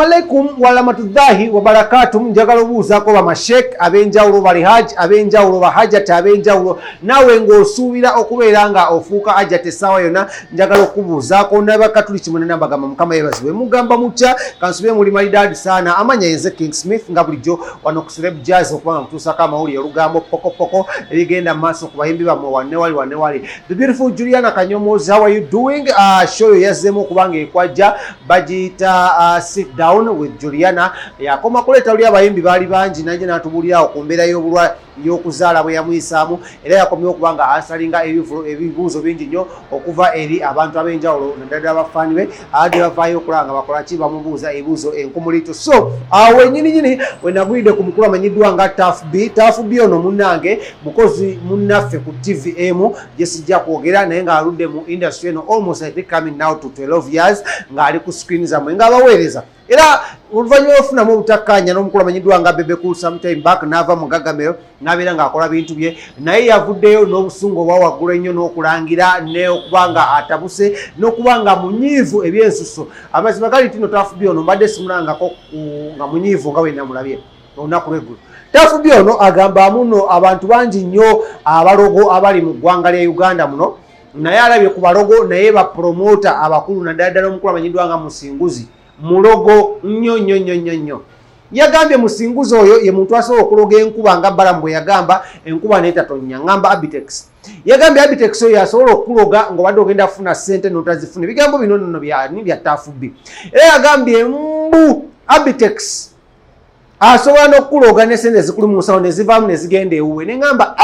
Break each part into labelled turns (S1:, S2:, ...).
S1: Assalamu alaikum wa rahmatullahi wa barakatuh. Njagala obuuzaako bamashek ab'enjawulo bali hajj ab'enjawulo bahajjat ab'enjawulo nawe ng'osuubira okubeera nga ofuuka hajjat essaawa yonna njagala okubuuzaako n'abakatuliki munana bagamba mukama yeebazibwe mugamba mutya kansubire muli malidaadi saana amanya yenze King Smith nga bulijjo wano ku Celeb Jazz okubanga mutuusako amawulire olugambo pokopoko ebigenda mu maaso ku bayimbi bammwe wanne wali the beautiful Juliana Kanyomozi, how are you doing? Show yazzeemu okubanga ekwajja bagiyita sit down with Juliana yakoma kuleeta luli abayimbi baali bangi naye n'atubuulirawo ku mbeera y'okuzaala bwe yamuyisaamu era yakomye okubanga asalinga ebibuuzo bingi nnyo okuva eri abantu ab'enjawulo naddala abafaani be abadde bavaayo okulaba nga bakola ki bamubuuza ebibuuzo enkumulito so wenyininyini we nagwidde ku mukulu amanyiddwa nga Tuff ono munnange mukozi munnaffe ku TVM gye sijja kwogera naye ng'aludde mu industry eno almost I think coming now to 12 years ng'ali ku screen zammwe ng'abaweereza era oluvannyuma ofunamu obutakkaanya n'omukulu amanyiddwa nga Bebecool sometime back n'ava mu gagamero n'abeera ng'akola bintu bye naye yavuddeyo n'obusungu obwa waggulu ennyo n'okulangira n'okuba nga atabuse n'okuba nga munyiivu ebyensuso amazima gali tino Tuff ono mbadde simulangako nga munyiivu nga bwe namulabye olunaku lw'eggulu Tuff ono agamba muno abantu bangi nnyo abalogo abali mu ggwanga lya Uganda muno naye alabye ku balogo naye bapromota abakulu naddala ddala omukulu amanyiddwa nga Musinguzi mulogo nnyo yagambye Musinguzi oyo ye muntu asobola okuloga enkuba nga Balamu bwe yagamba enkuba n'etatonya ngamba Abitex yagambye Abitex oyo asobola okuloga ng'obadde ogenda kufuna ssente n'otazifuna ebigambo bino nno bya Tuff era yagambye mbu Abitex asobola n'okuloga n'essente zikuli mu nsawo ne zivaamu ne zigenda ewuwe ne ngamba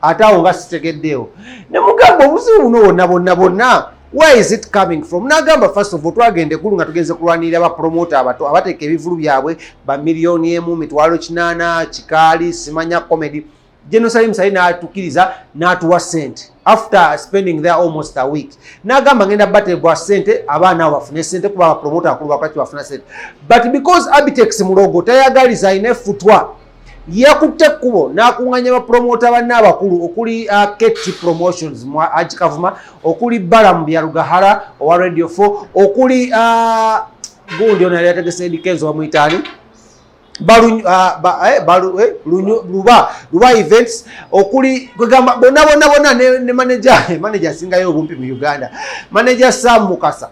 S1: ate awo nga sitegeddeewo ne mugamba obuzibu buno bonna where is it coming from? Nagamba first of all twagende eggulu nga tugenze kulwanirira abapromota abato abateeka ebivulu byabwe ba miliyoni emu mitwalo 8 kikaali simanya comedy Jerusalem sai n'atukiriza n'atuwa sente after spending there almost a week nagamba ngenda battle bwa sente abaana bafune sente kuba abapromota akulu bakwati bafuna sente but because Abitex mulogo tayagaliza inefutwa yakutte kubo nakunganya bapromota banne abakulu okuli Keti Promotions mu Akyekozze okuli Balamu byalugahara owa Radio 4 okuli gundi ono yategese EDDYKENZO bamuyitaani luba events okuli kwegamba bonna ne manager asingayo obumpi mu Uganda manager Sam Mukasa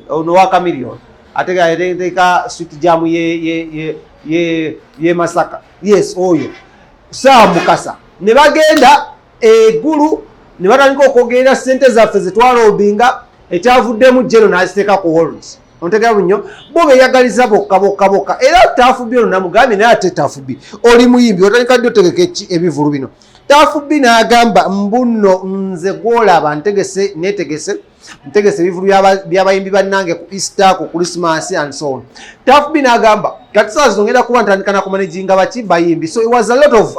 S1: ono wa Chameleon ateka sweet jam ye Masaka yes oyo Sam Mukasa ne bagenda eggulu ne batandika okwogera ssente zaffe zetwala obinga ekyavuddemu jeno n'aziteeka ku Walls ontegera bunyo bo beyagaliza bokka era Tuff ono namugambye naye ate Tuff oli muyimbi otandika ddi otegeka ebivulu bino Tuff n'agamba mbuno nze gwolaba ntegese ebivulu by'abayimbi bannange ku Easter ku Christmas and so on Tuff n'agamba kati saa zongera kuba ntandika nakumanaginga baki bayimbi so it was a lot of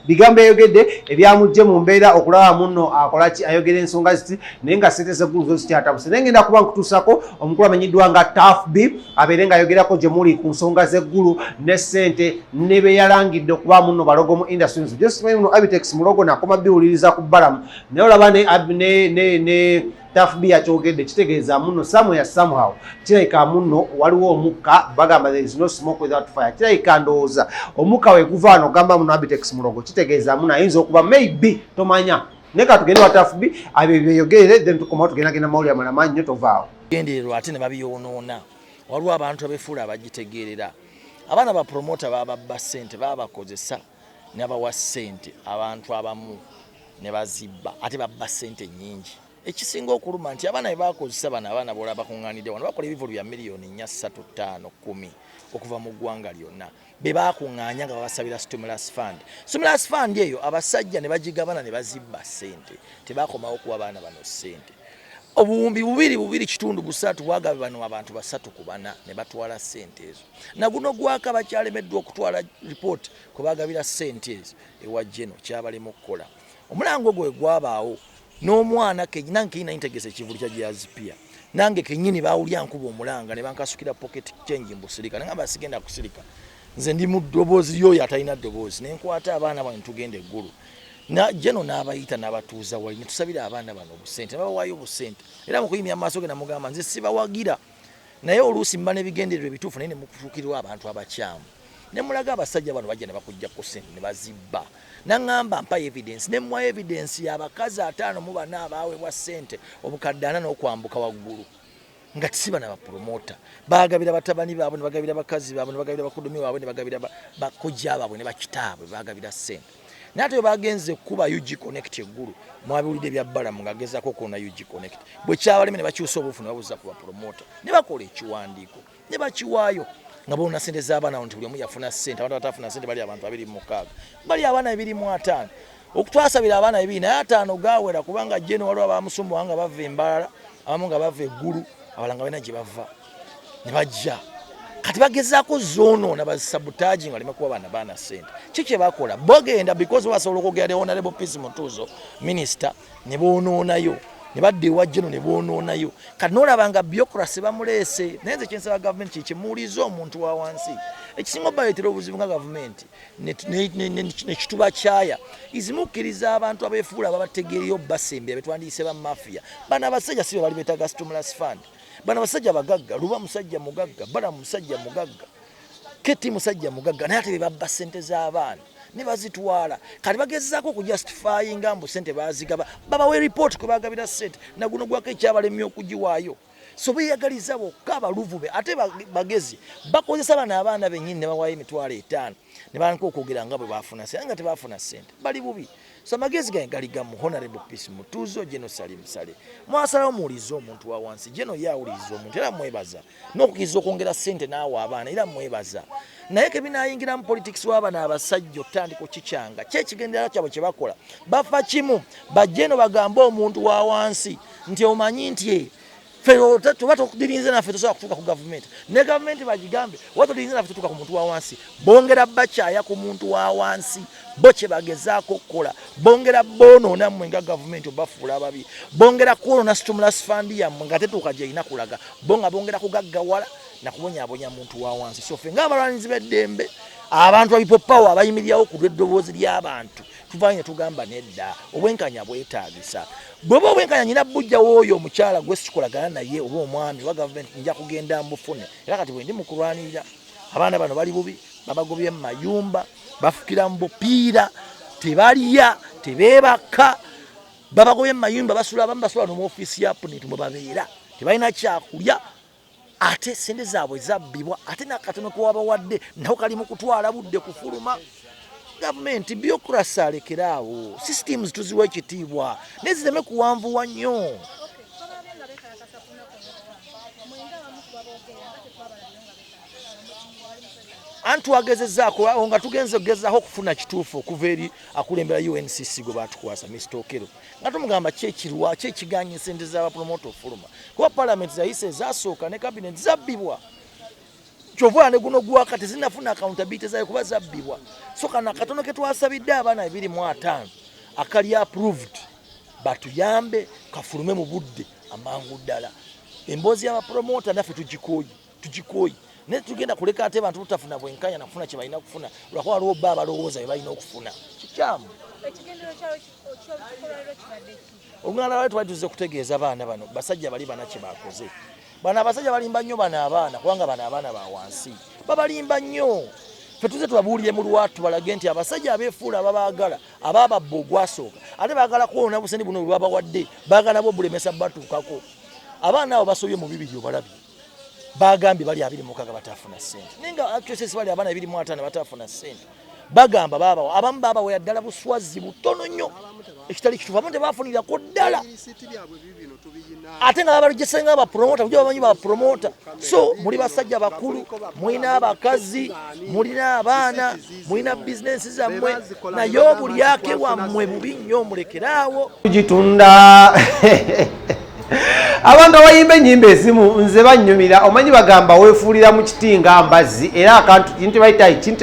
S1: bigambo eyogedde ebyamujje mu mbeera okulaba muno akolaki ayogera ensonga ziti naye nga sente zeggulu zo zikyatabuse naye ngenda kuba nkutuusako omukulu amanyiddwa nga Tuff abeere nga ayogerako gye muli ku nsonga zeggulu ne ssente ne be yalangidde okuba muno balogo mu industry just muno Abitex mulogo nakoma biwuliriza ku Balamu naye olaba ne Tuff yakyogedde kitegeeza muno somehow kirabika muno waliwo omukka bagamba there is no smoke without fire kirabika ndowooza omukka weguvaano ogamba muno Abitex mulogo kitegeeza muno ayinza okuba maybe tomanya naye ka tugende wa Tuff abyeyogerere then tukomawo tugendagenda mawulire amalamanyi nnyo tovaawo
S2: gendererwa ate ne babyonoona waliwo abantu abefuula abagitegeerera abaana bapromota bababba ssente babakozesa ne bawa ssente abantu abamu ne bazibba ate babba ssente nnyingi ekisinga okuluma nti abaana bebakozesa abaana bola bakuŋŋaanidde wano bakola ebivulu bya miliyoni 4, 3, 5, 10 okuva mu ggwanga lyonna be bakuŋŋaanya nga babasabira stimulus fund eyo abasajja ne bagigabana ne bazibba ssente tebakomawo kuwa abaana bano ssente obuwumbi bubiri kitundu busatu bwagabe bano abantu 3 ku 4 ne batwala ssente ezo na guno gwaka bakyalemeddwa okutwala report kwe bagabira ssente ezo ewa Jeno kyabalema okukola omulango gwe gwabaawo n'omwana nange ntegese ekivulu kya Jazipia nange kenyini bawulya nkuba omulanga ne bankasukira pocket change mbusirika nangamba sigenda kusirika nze ndi mu ddoboozi yoyo atalina ddoboozi nenkwata abaana bano tugenda eggulu na Jeno n'abayita n'abatuuza wali ne tusabira abaana bano obusente babawayo obusente era mu kuyimya amaaso ge namugamba nze sibawagira naye oluusi mba n'ebigendererwa ebituufu naye ne mukutuukirwa abantu abakyamu ne mulaga abasajja bano bajja ne bakuggyako ssente ne bazibba naŋŋamba mpa evidence ne mmuwa evidence y'abakazi 5 mu 4 abaweebwa ssente obukadde 4 n'okwambuka waggulu nga tisiba na bapromota bagabira batabani baabwe ne bagabira bakazi baabwe ne bagabira bakudumi baabwe ne bagabira bakojja baabwe ne bakitaabwe bagabira ssente naye bagenze kuba UG Connect eggulu mwabulidde ebya Balamu ngagezako kuona UG Connect bwe kyabaleme ne bakyusa obufu ne babuza ku bapromota ne bakola ekiwandiiko ne bakiwaayo nga bona ssente z'abaana nti buli omu yafuna ssente abantu batafuna ssente bali abantu 26 bali abaana 25 okutwasabira abaana 2 naye 5 gaawera kubanga jeno waliwo abamusumbu wanga bava embalala abamu nga bava eggulu abalanga balina gye bava ne bajja kati bagezaako zoonoona basabotage nga baleme kuba baana ssente kiki bakola bogenda because basobola okwogera ne Honorable Peace Mutuuzo minisita ne boonoonayo ne badde ewa jeno ne boonoonayo kati n'olabanga bureaucracy bamuleese naye nze kyensaba gavumenti kikimuuliza omuntu wa wansi ekisinga obaleetera obuzibu nga gavumenti nekituba kyaya izimukkiriza abantu abeefuula ababategeereyo basembera betwandiise ba mafia bano abasajja si be bali beetaga stimulus fund bano abasajja bagagga Luba musajja mugagga Balamu musajja mugagga Keti musajja mugagga naye ate be babba ssente z'abaana ne bazitwala kati bagezaako okujustifyinga mbu ssente bazigaba babawe report kwe bagabira ssente naguno gwako ekyabalemye okugiwaayo so beeyagaliza bokka abaluvube ate bagezi bakozesa bano abaana bennyini ne bawaayo $5,000 ne banka okwogera nga bwe baafuna ssente nga tebaafuna ssente bali bubi so amagezi gange gali gamu Honorable Peace Mutuuzo Jeno Salim Sale mwasalawo muwulize omuntu wa wansi Jeno yawuliriza omuntu era mwebaza n'okukiriza okwongera ssente n'awa abaana era mwebaza naye kebinaayingira mu politics w'abaana abasajja otandika okikyanga kyekigendera kyabwe kye bakola bafa kimu bajjeno bagamba omuntu wa wansi nti omanyi nti tuba tokudirinze naffe tosobola kutuuka ku gavumenti ne gavumenti bagigambe watodirinze naffe tutuuka ku muntu wa wansi bongera bakyaya ku muntu wa wansi bo kye bagezaako okukola bongera boonoona mmwe nga gavumenti obafuula ababi bongera kwonoona stimulus fund yammwe nga tetuuka gyerina kulaga bo nga bongera kugaggawala nakubonyaabonya muntu wa wansi so ffe ng'abalwanizi b'eddembe abantu abipopawo abayimirirawo ku lw'eddoboozi ly'abantu tuvaayo ne tugamba nedda obwenkanya bwetaagisa bw'oba obwenkanya nyina bujja w'oyo omukyala gwe sikolagana naye oba omwami wa gavumenti nja kugenda mbufune era kati bwe ndi mu kulwanirira abaana bano bali bubi babagobye mu mayumba bafukira mu bupiira tebalya tebeebaka babagobye mu mayumba basula abamu basula no mu ofiisi ya puniti mwe babeera tebalina kyakulya ate sente zaabwe zabbibwa ate nakatono kewabawadde naho kali mu kutwala budde kufuluma gavumenti bureaucracy alekeraawo systems tuziwa ekitiibwa nezireme kuwanvuwa nnyo antu agezezaako nga tugenze okugezaako okufuna kituufu okuva eri akulembera UNCC gwe batukwasa Mr. Okero nga tumugamba kyekirwa kyekiganya ensente z'abapromota ofuluma kuba palamenti zayise ezasooka ne kabinet zabbibwa kyova ne guno gwakati zinafuna accountability zayo kuba zabbibwa so kana katono ke twasabidde abaana 25 akali approved batuyambe kafulume mu budde amangu ddala emboozi y'abapromota naffe tugikoyi ne tugenda kuleka ate bantu tutafuna bwenkanya na kufuna kye balina kufuna lwakuba waliwo bba abalowooza bye balina okufuna kikyamu omwana lwali twali tuzze kutegeeza abaana bano basajja bali bana kye bakoze bano abasajja balimba nnyo bano abaana kubanga bano abaana ba wansi babalimba nnyo ffe tuze tubabuulire mu lwatu balage nti abasajja abeefuula ababaagala abaababba ogwasooka ate baagala kwona buseni buno bwebabawadde baagala bo bulemesa batuukako abaana abo basobye mu bibiri obalabye bagambye bali 26 batafuna ssente ninga actually bali abaana 25 batafuna ssente bagamba baba abamu baba we ddala buswazi butono nnyo ekitali kitufu abamu tebafunirako ddala ate nga babalujesenga abapromota kujo bamanyi bapromota so muli basajja bakulu mulina abakazi mulina abaana mulina bizinesi zammwe naye obulyake wammwe bubi nnyo mulekeraawo
S1: tugitunda abantu abayimba ennyimba ezimu nze bannyumira omanyi bagamba weefuulira mu kiti nga mbazzi era akantu kintu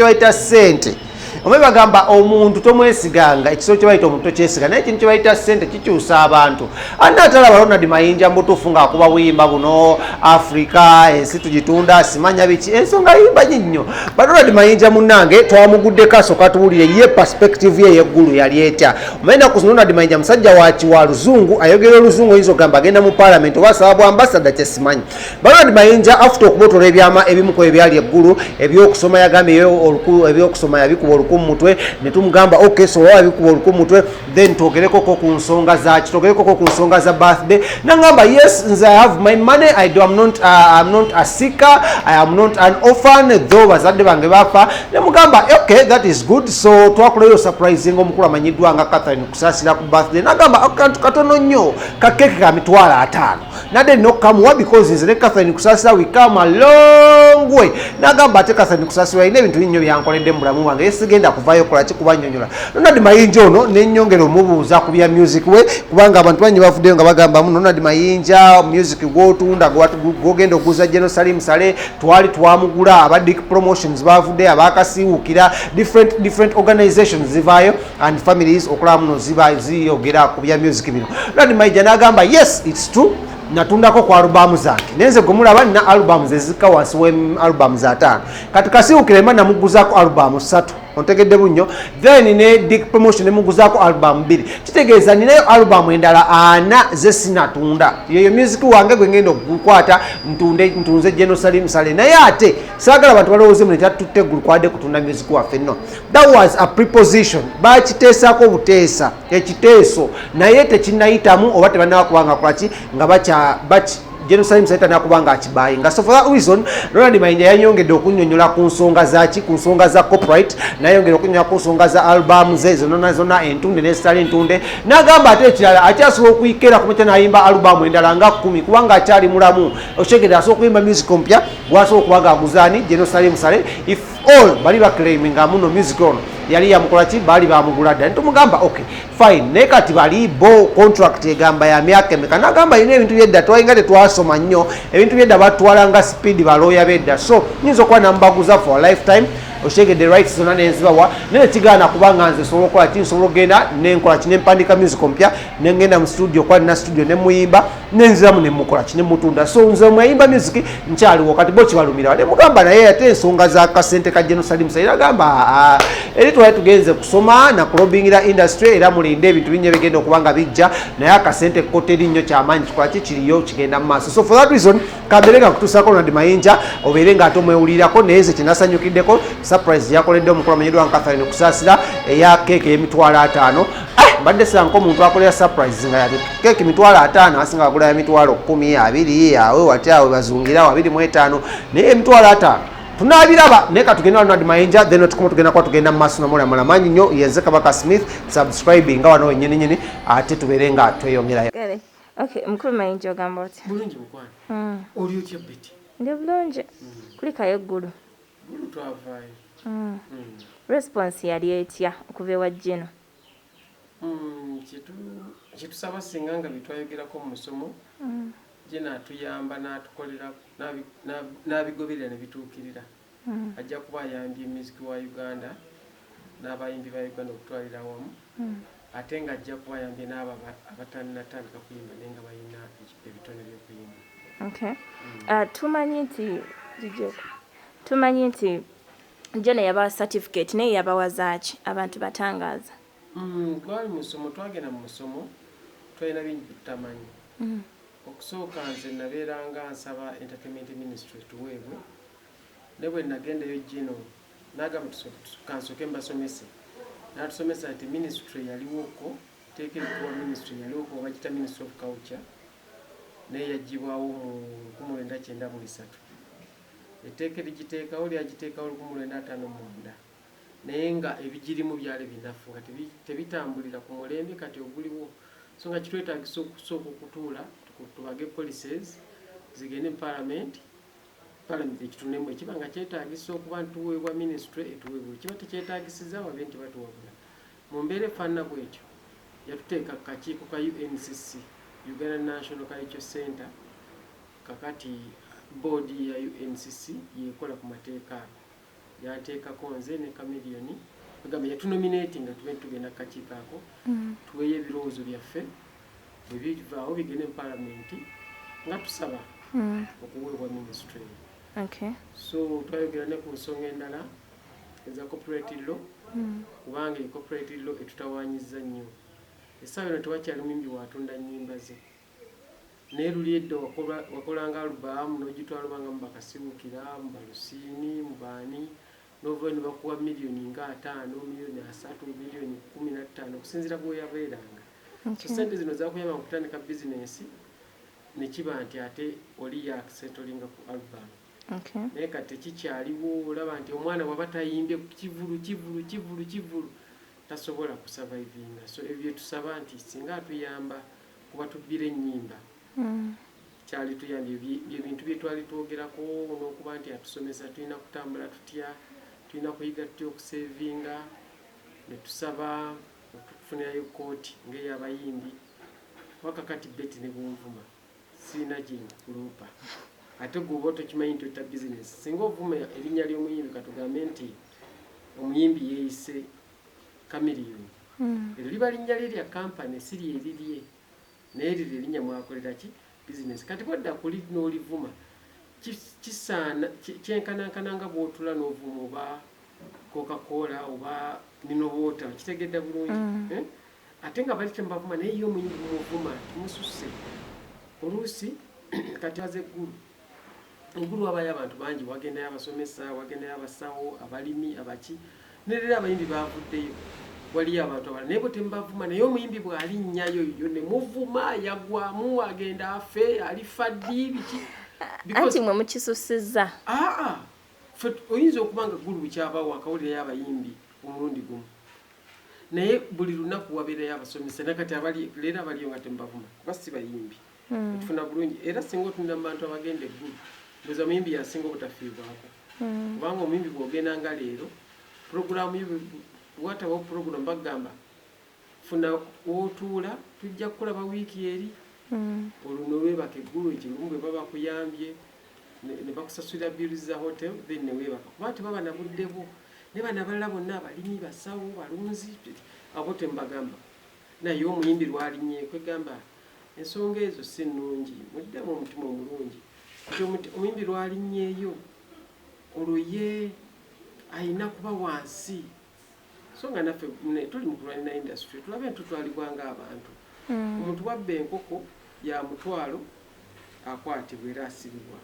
S1: bayita ssente omwe bagamba omuntu tomwesiganga ekisolo kye bayita omuntu tokyesiga naye ekintu kye bayita ssente kikyusa abantu anatalaba Ronald Mayinja mbutuufu ng'akuba buyimba buno Africa ensi tugitunda simanya biki ensonga yimba nnyo but Ronald Mayinja munnange twamuguddeko asooka tuwulire ye perspective ye yeggulu yali etya omaina ku Ronald Mayinja musajja wa luzungu ayogera oluzungu oyinza okugamba agenda mu parliament oba asaba bwambasada kyesimanyi but Ronald Mayinja after okubotola ebyama ebimu ku ebyali eggulu ebyokusoma yagambye ebyokusoma yabikuba oluku mu mutwe ne tumugamba okay so yabikuba oluku mu mutwe then twogerekoko ku nsonga ku nsonga za birthday nangamba yes nze I have my money I'm not a seeker I am not an orphan though bazadde bange bafa ne mugamba okay that is good so twakuleyo surprising omukulu amanyiddwa nga Catherine kusasira ku birthday nagamba akantu katono nnyo kakeke ka mitwalo 5 nade nokamuwa because nze ne Catherine kusasira we come a long way nagamba ate Catherine kusasira ine ebintu nnyo byankoledde mu bulamu bwange yesigenda kuvayo kola kikubanyonyola Ronald Mayinja ono nennyongera omubuuza ku bya music we kubanga abantu banyi bavuddeyo nga bagamba muno Ronald Mayinja music gwotunda gwogenda okuguza Jerusalem sale twali twamugula aba Dick Promotions bavudde abakasiwukira different organizations zivayo and families okulaba muno ziyogera ku bya music bino Ronald Mayinja nagamba yes it's true natundako kwa albumu zange nenze gomulaba na albumu zezika wansi we albumu za 5 kati kasiwukire mba namuguzako albumu 3 ontegedde bunnyo then ne Dick Promotion ne muguzako album 2 kitegeeza ninayo album endala 4 zesinatunda yeyo music wange gwe ngendo gukwata ntunze Jerusalem sale naye ate sagala abantu balowooze mu kyatutte gulukwade kutunda music waffe no that was a preposition bakiteesako obuteesa ekiteeso naye tekinayitamu oba tebanakubanga kulaki nga bachi Jerusalem Center nakubanga akibayinga so for that reason Ronald Mayinja yanyongedde okunyonyola ku nsonga za copyright nayongera okunyonyola ku nsonga za album ze zonna entunde n'ezitali entunde nagamba ate ekirala akyasobola okuyikera ku mutya nayimba album endala nga 10 kubanga akyali mulamu okyegera asobola okuyimba music mpya gwasobola okubanga aguzaani Jerusalem Sale if all bali baclaiminga muno music ono yali yamukolaki bali bamugula dda nitumugamba okay fine naye kati bali bo contract egamba ya myaka emeka nagamba ine ebintu byedda twayinga tetwasoma nnyo ebintu byedda batwalanga speed balooya bedda so nyinza okuba nambaguza for a lifetime oshegedde rights zonna nenzibawa naye kigaana kubanga nze sobola okukola ki nsobola ogenda nenkola ki nempandika music mpya nengenda mu studio kwa nina studio nemuyimba nenziramu nemukola ki nemutunda so nze mwayimba music nkyaliwo kati bo kibalumira ne mugamba naye ate ensonga za kasente ka Jerusalem Sale agamba eri twali tugenze kusoma na kulobingira industry era mulinde ebintu binnya bigenda okubanga bijja naye akasente koteri nnyo kyamaanyi kikola ki kiriyo kigenda mu maaso so for that reason kaberenga kutusako Ronald Mayinja obeere nga ate omwewulirirako naye ze kinasanyukiddeko surprise yakoledde omukulu amanyiddwa nga Catherine kusaasira eya keeke y'emitwalo 5 mbadde sanko omuntu akolera surprise nga yali keeke mitwalo 5 asinga agula ya mitwalo 10 2 awe wati awe bazungirawo 25 naye emitwalo 5 tunabiraba naye katugenda Ronald Mayinja then tugenda mu maaso namulamu amanyi nnyo yenze Kabaka Smith subscribing nga wano wennyini ate tubeere nga tweyongerayo.
S3: Okay, mukulu Mayinja ogamba oti
S4: bulungi mukwano oli otya beti
S3: ndi bulungi kulikayo eggulu
S4: twavaayo
S3: response yali etya okuva ewa Gino
S4: kyetusaba singa nga byetwayogerako mu musomo Gino atuyamba n'atukolera n'abigoberera ne bituukirira ajja kuba ayambye emiziki wa Uganda n'abayimbi ba Uganda okutwalira awamu ate nga ajja kuba ayambye n'abo abatannatandika kuyimba naye nga balina ebitone by'okuyimba.
S3: Tumanyi nti Gino yabawa certificate naye yabawaza ki abantu batangaaza
S4: twali musomo twagenda mu musomo twalina bingi tutamanyi okusooka nze nabeeranga nsaba entertainment ministry tuweebwe ne bwe nagendayo Gino n'agamba kansooke mbasomese n'atusomesa nti ministry yaliwoko teekeddwa ministry yaliwoko bagita ministry of culture naye yagibwawo mu 1993 etteeka erigiteekawo lyagiteekawo 1959 naye nga ebigirimu byali binafu nga tebitambulira ku mulembe kati oguliwo so nga kitwetaagisa okusooka okutuula tubage policies zigende mu parliament ekitunemu ekiba nga kyetaagisa okuba ntuweebwa ministry etuweebwa kiba tekyetaagisiza wabe nti batuwabula mu mbeera efaanana bwetyo yatuteeka ku kakiiko ka UNCC Uganda National Cultural Center kakati board ya UNCC yekola ku mateeka yateekako nze ne Chameleon bagamba yatunominatinga tugenda kukakiiko ako tuweeyo ebirowoozo byaffe bwe bivaawo bigende mu paalamenti nga tusaba okuweebwa ministry. So twayogera ne ku nsonga endala eza corporate law kubanga corporate law etutawaanyiza nnyo. Essaawa eno tewakyali muyimbi watunda nnyimba ze naye luli edda wakolanga alubaamu n'ogitwala obanga mu bakasiwukira mu balusiini mu baani n'ova ne bakuwa miliyoni nga 5 miliyoni 3 miliyoni 15 okusinziira bw'oyabeeranga. So sente zino zakuyamba mu kutandika bizinensi ne kiba nti ate oli yakusetolinga ku alubaamu. Naye kati tekikyaliwo olaba nti omwana waba tayimbye kivulu tasobola kusurvivinga. So ebyo tusaba nti singa atuyamba kuba tubbira ennyimba kyali tuyambye ebintu bye twali twogerako n'okuba nti atusomesa tulina kutambula tutya tulina kuyiga tutya okusevinga ne tusaba okufunirayo kooti ng'ey'abayimbi wakakati beti ne bunvuma sirina gyenkuluupa ate gwoba tokimanyi nti ota bizinesi singa ovuma erinnya ly'omuyimbi katugambe nti omuyimbi yeeyise kamiliyoni eryo liba linnya lye lya kampani si lyerirye naye liri erinnya mwakolera ki bizinesi. Kati bwadda kuli n'olivuma kisaana kyenkanankana nga bw'otula n'ovuma oba Coca-Cola oba Minowota kitegedde bulungi ate nga bali tembavuma naye yo omuyimbi muvuma tumususse oluusi kati aze eggulu wabayo abantu bangi wagendayo abasomesa wagendayo abasawo abalimi abaki nerera abayimbi bavuddeyo waliyo abantu abalala naye bwe tembavuma naye omuyimbi bw'alinnyayo yo ne muvuma yagwamu agenda afe alifa ddi biki
S3: anti mwe mukisussizza
S4: fe oyinza okuba nga ggulu bukyabawo akawulirayo abayimbi omulundi gumu naye buli lunaku wabeerayo abasomesa nakati leero abaliyo nga tembavuma kuba si bayimbi tufuna bulungi era singa otunda mu bantu abagenda eggulu ndoza muyimbi yasinga obutafiibwako kubanga omuyimbi bw'ogenda nga leero puroguramu watabawo puroguramu bagamba funa wootuula tujja kukulaba wiiki eri olwo nolwebaka eggulu ekirumu bwe baba kuyambye ne bakusasulira bills za hotel then ne weebaka kuba nti baba nabuddebo ne bana abalala bonna abalimi basawo balunzi abo tembagamba naye omuyimbi lwalinyeeko egamba ensonga ezo si nnungi muddemu omutima omulungi nti omuyimbi lwalinnyeeyo olwo ye ayina kuba wansi so nga naffe tuli mu kulwanira industry tulabe ntutwalibwanga abantu omuntu wabba enkoko ya mutwalo akwatibwa era asibibwa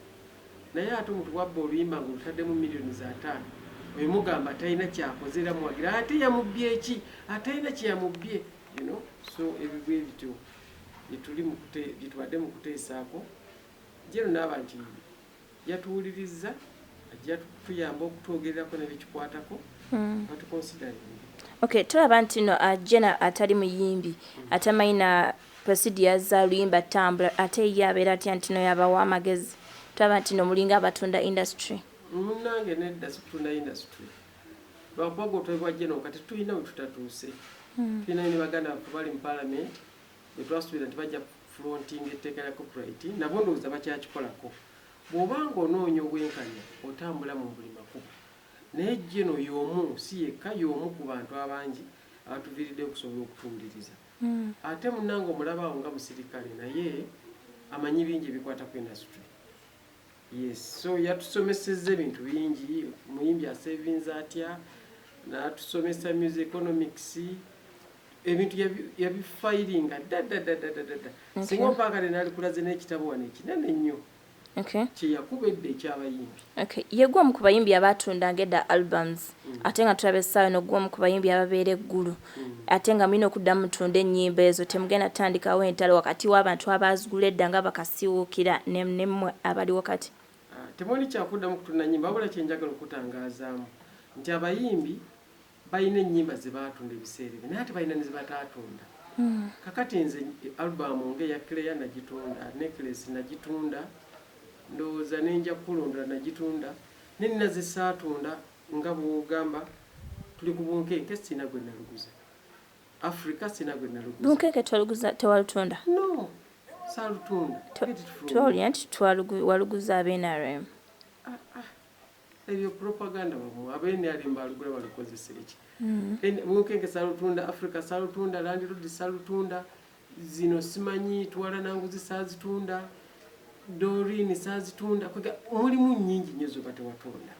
S4: naye ate omuntu wabba oluyimba nga olutaddemu miliyoni za 5 oyo mugamba talina kyakoze era muwagira ate yamubbye eki atalina kyeyamubye so ebigwe bityo byetubadde mu kuteesaako jero naaba nti yatuwuliriza ajja tuyamba okutwogererako nebikikwatako batukonsidering.
S3: Tulaba nti no Jenna atali muyimbi atamanyi na procedures za luyimba tambula ate ye abeera atya nti no yabawa amagezi tulaba nti no mulinga abatunda industry
S4: munange nedda situna industry lwakubaga otwebwa Jenna kati tulina we tutatuuse tulina ne baganda baffe bali mu parliament betwasuubira nti bajja fronting etteeka lya copyright nabo ndowooza bakyakikolako bw'obanga onoonya obwenkanya otambula mu buli makubo naye Jenna y'omu si yekka y'omu ku bantu abangi abatuviiridde okusobola okutuwuliriza ate munnange omulabawo nga musirikale naye amanyi bingi ebikwata ku industry. Yes, so yatusomesezza ebintu bingi muyimbi asevinza atya n'atusomesa music economics ebintu yabifayiringa dadadadadada singa mpaakale n'alikulaze n'ekitabo wano ekinene nnyo kyeyakubedde ekyabayimbi.
S3: Ye gwomu ku bayimbi abatundanga edda albums ate nga tulaba essaawa eno gwomu ku bayimbi ababeera eggulu ate nga mulina okuddamu mutunda ennyimba ezo temugenda tandikawo entalo wakati w'abantu abazigula edda nga bakasiwuukira nemmwe abaliwo kati.
S4: Temoni kyakuddamu kutunda nnyimba wabula kyenjagala okutangazaamu nti abayimbi balina ennyimba ze baatunda ebiseera ebyo naye ate balina ne ze bataatunda. Kakati nze alubamu ng'eya Claire nagitunda, Necklace nagitunda, ndowooza nenja kulondola nagitunda, ne nina ze saatunda nga bw'ogamba tuli ku bunkenke sina gwe naluguza. Africa sina gwe naluguza.
S3: Bunkenke twaluguza tewalutunda?
S4: No, saalutunda.
S3: Twolya nti waluguza ab'NRM.
S4: ebyo propaganda bamu abene alimba alugula balikoze ki mukenge salutunda Africa salutunda Land Road salutunda zino simanyi twala nanguzi sazitunda Dorini sazitunda kwega mulimu nyingi nyezo batewatunda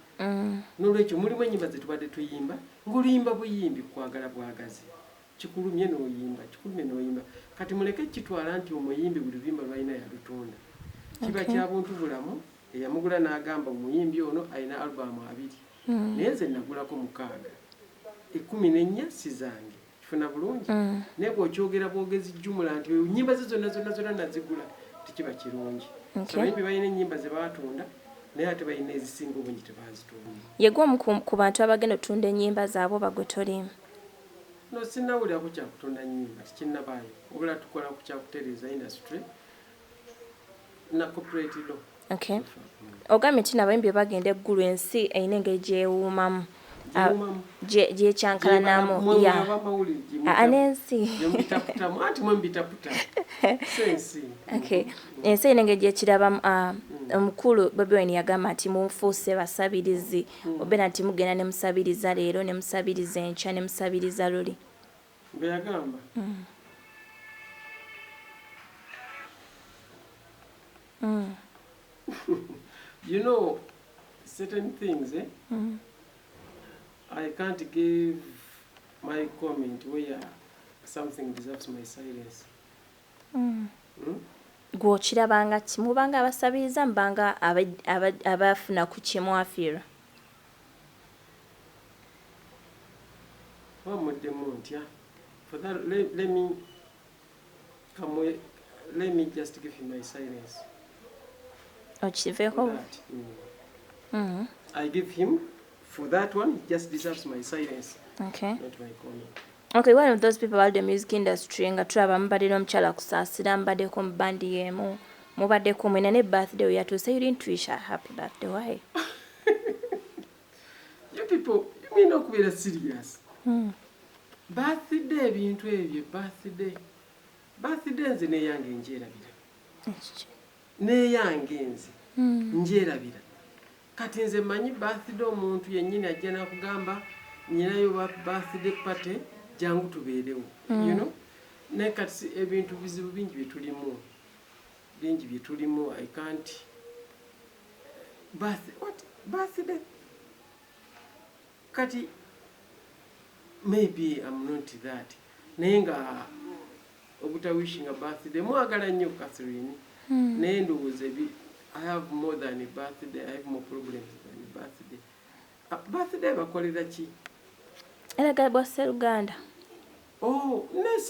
S4: nolwekyo mulimu enyimba zetubadde tuyimba nguluyimba buyimbi kwagala bwagazi kikulumye noyimba kati muleke kitwala nti omuyimbi buli luyimba lwalina yalutunda kiba kya buntu bulamu eyamugula n'agamba omuyimbi ono alina alubamu 2 naye nze nagulako 6 14 sizange kifuna bulungi naye bw'okyogera bwogezi jjumula nti ennyimba ze zonna nazigula tekiba kirungi abayimbi balina ennyimba ze baatunda naye ate balina ezisinga obungi tebazitunda
S3: yegwe omu ku bantu abagenda otunda ennyimba zaabo bagwe tolimu
S4: no sinnawulirako kyakutunda nnyimba tekinnabaayo obula tukola ku kyakutereeza industry na corporate law.
S3: Okay. Ogambye nti n'abayimbi bagenda eggulu ensi eyina engeri gyewuumamu gyekyankalanamu n'ensi ensi eyina engeri gyekirabamu omukulu Bobi Wine yagamba nti mufuuse basabirizi obeera nti mugenda ne musabiriza leero ne musabiriza enkya ne musabiriza luli
S4: bwe yagamba you know certain things I can't give my comment where something deserves my silence.
S3: Gw'okirabanga ki mubanga abasabiriza mbanga abafuna ku kimu afiirwa
S4: for that let me just give him my silence. I give him for that one, he just deserves my silence.
S3: Okay.
S4: Not my comment.
S3: Okay, one of those people out the music industry nga tulaba mubadde omukyala kusaasira mubaddeko mu bandi yeemu mubaddeko mwena ne birthday yatuuse you didn't wish her happy birthday why?
S4: You people, you mean okubeera serious? Birthday ebintu ebyo birthday nze neyange njerabira neyange nze njerabira kati nze manyi birthday omuntu yennyini ajja nakugamba nyinayo birthday party jangu tubeerewo you know ne kati ebintu bizibu bingi byetulimu I can't birthday kati maybe I'm not that naye nga obutawishing a birthday mwagala nnyo Catherine naye ndowooza I have more than a birthday. I have more problems than a birthday. Birthday bakolera ki?
S3: Eraga bwase Uganda.
S4: Oh, ne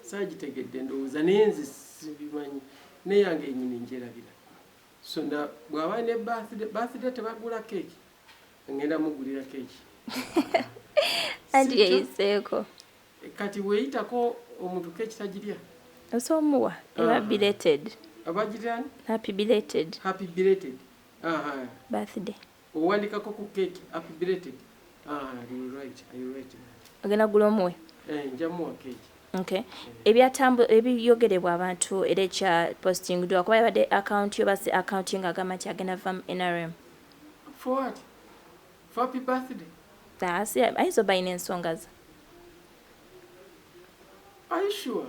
S4: sagitegedde ndowooza naye nze sibimanyi naye yange yennyini njerabira. So nda bw'aba ne birthday tebagula keeki. Ngenda mugulira keeki.
S3: Andi yeyiseeko.
S4: Kati weeyitako omuntu keeki tagirya.
S3: Osomuwa eba belated.
S4: Abagirani?
S3: Happy belated.
S4: Happy belated.
S3: Birthday.
S4: Owandikako ku cake happy belated. You're right.
S3: Ogenda gula omuwe?
S4: Njamuwa cake.
S3: Okay. Ebyogerebwa abantu era ekya posting dwa kuba yabadde account yo basi account nga agamba nti agenda from NRM.
S4: For what? For happy birthday?
S3: Ayinza bayina ensonga ze.
S4: Are you sure?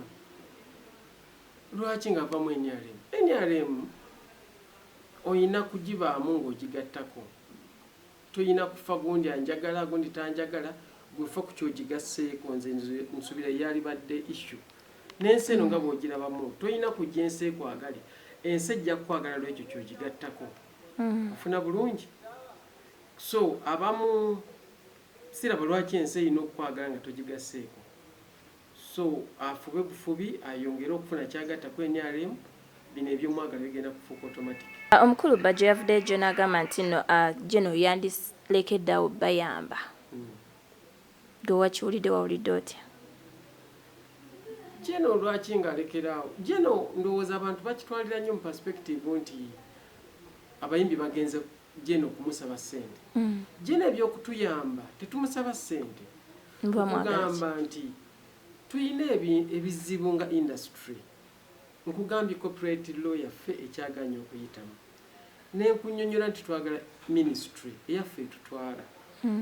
S4: Lwaki ng'ava mu NRM oyina kugibaamu ng'ogigattako toyina kufa gundi anjagala gundi tanjagala gwefa ku kyogigasseeko nze nsubira yalibadde issue n'ensi eno nga bw'ogirabamu toyina kujja ensi ekwagale ensi ejja kukwagala lwekyo kyogigattako afuna bulungi so abamu siraba lwaki ensi erina okukwagala nga togigasseeko so afube bufubi ayongere okufuna kyagatta ku NRM bino ebyomwagala bigenda kufuuka automatic.
S3: Omukulu Bajjo yavuddeyo gye n'agamba nti no geno yandilekeddeawo bayamba. Gwe wakiwulidde wawulidde otya?
S4: Geno lwaki ng'alekeraawo geno ndowooza abantu bakitwalira nnyo mu perspective nti abayimbi bagenze geno kumusaba ssente. Geno ebyokutuyamba tetumusaba ssente. Nkugamba nti tuyina ebizibu nga industry nkugambye corporate law yaffe ekyaganya okuyitamu nenkunyonyola nti twagala ministry eyaffe etutwala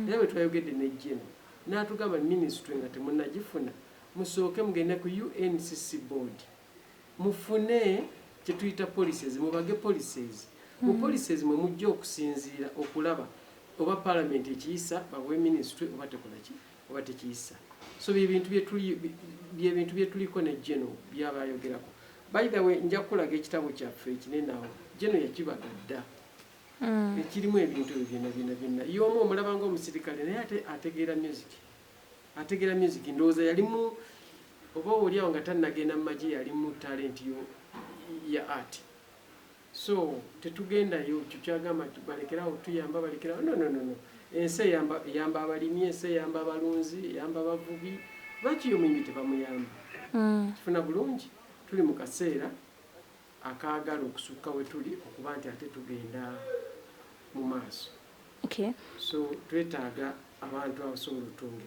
S4: naye bwe twayogedde ne Jeno n'atugamba ministry nga temunnagifuna musooke mugende ku UNCC board mufune kye tuyita policies mubage policies mu policies mwe mujja okusinziira okulaba oba parliament ekiyisa bawe ministry oba tekolaki oba tekiyisa so byebintu byetuliko ne Jeno byabayogerako. By the way nja kulaga ekitabo kyaffe ekinene awo Jeno yakibagadda ekirimu ebintu byonna y'omu omulaba ng'omusirikale naye ategeera music ndowooza yalimu oba oliawo nga tannagenda mu magye yali mu talent ya art so tetugendayo ekyo kyagamba balekerawo tuyamba balekerawo no ensi eyamba abalimi ensi eyamba abalunzi eyamba abavubi lwaki Omuyimbi tebamuyamba kifuna bulungi tuli mu kaseera akaagala okusukka we tuli okuba nti ate tugenda mu maaso so twetaaga abantu abasobola otunga